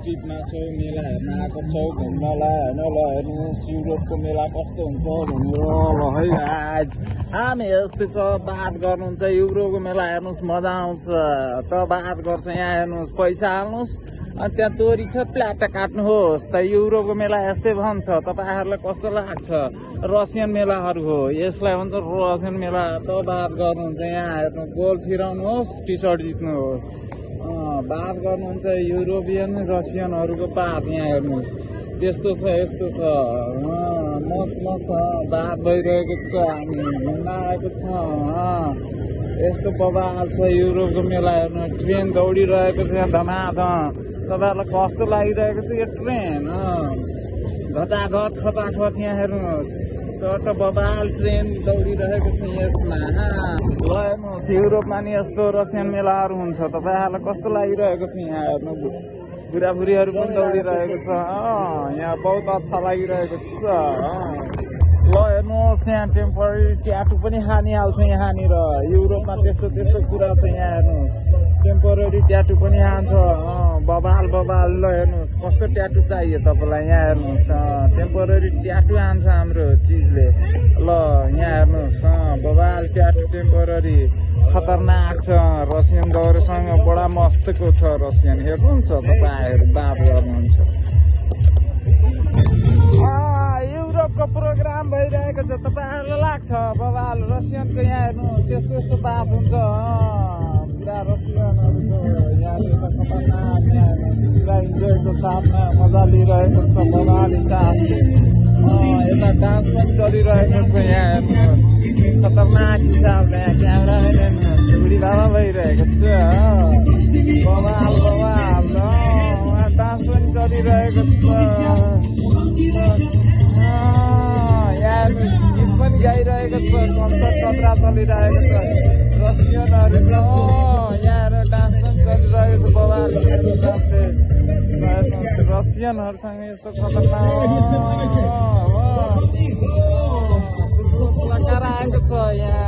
ट्रिपमा छौ मेला हेर्न आएको छौ घुम्नलाई होइन ल हेर्नुहोस् युरोपको मेला कस्तो हुन्छ भनेर ल है आज हामी यस्तै छ बात गर्नुहुन्छ युरोपको मेला हेर्नुहोस् मजा आउँछ त बात गर्छ यहाँ हेर्नुहोस् पैसा हाल्नुहोस् अनि त्यहाँ तोरी छ प्लाटा काट्नुहोस् त युरोपको मेला यस्तै भन्छ तपाईँहरूलाई कस्तो लाग्छ रसियन मेलाहरू हो यसलाई भन्छ रसियन मेला त बात गर्नुहुन्छ यहाँ हेर्नु गोल छिराउनुहोस् टी सर्ट जित्नुहोस् बात गर्नुहुन्छ युरोपियन रसियनहरूको बात यहाँ हेर्नुहोस् त्यस्तो छ यस्तो छ मस्त मस्त बात भइरहेको छ हामी घुम्न आएको छ यस्तो बवाल छ युरोपको मेला हेर्नु ट्रेन दौडिरहेको छ यहाँ धमाधम तपाईँहरूलाई कस्तो लागिरहेको छ यो ट्रेन घचाघच खचाखच यहाँ हेर्नुहोस् चट्ट बबाल ट्रेन दौडिरहेको छ यसमा ल हेर्नुहोस् युरोपमा नि यस्तो रसियन मेलाहरू हुन्छ तपाईँहरूलाई कस्तो लागिरहेको छ यहाँ हेर्नु बुढाबुढीहरू पनि दौडिरहेको छ यहाँ बहुत अच्छा लागिरहेको छ ल हेर्नुहोस् यहाँ टेम्पोररी ट्याटु पनि हानिहाल्छ यहाँनिर युरोपमा त्यस्तो त्यस्तो कुरा छ यहाँ हेर्नुहोस् टेम्पोररी ट्याटु पनि हान्छ बबाल बबाल ल हेर्नुहोस् कस्तो ट्याटु चाहियो तपाईँलाई यहाँ हेर्नुहोस् टेम्पोररी ट्याटु हान्छ हाम्रो चिजले ल यहाँ हेर्नुहोस् बबाल ट्याटु टेम्पोररी खतरनाक छ रसियन गौरसँग बडा मस्तको छ रसियन हेर्नुहुन्छ तपाईँहरू बात गर्नुहुन्छ युरोपको प्रोग्राम भइरहेको छ तपाईँहरूलाई लाग्छ बबाल रसियनको यहाँ हेर्नुहोस् यस्तो यस्तो बात हुन्छ पुरा रसियनहरूको यहाँनिर खतरनाक यहाँ पुरा इन्जोयको साथमा मजा लिइरहेको छ बबाल हिसाबले यता डान्स पनि चलिरहेको छ यहाँ हेर्नुहोस् खतरनाक हिसाबले यहाँ क्यामेराम्यान हेर्नुहोस् बुढी बाबा भइरहेको छ बबाल बबाल उहाँ डान्स पनि चलिरहेको छ यहाँ गीत पनि गाइरहेको छ कन्सर्ट खतरा चलिरहेको छ रसियनहरू यहाँ डान्स पनि चलिरहेको छ बबाल रसियनहरूसँग यस्तो खतरनाक लगाएर आएको छ यहाँ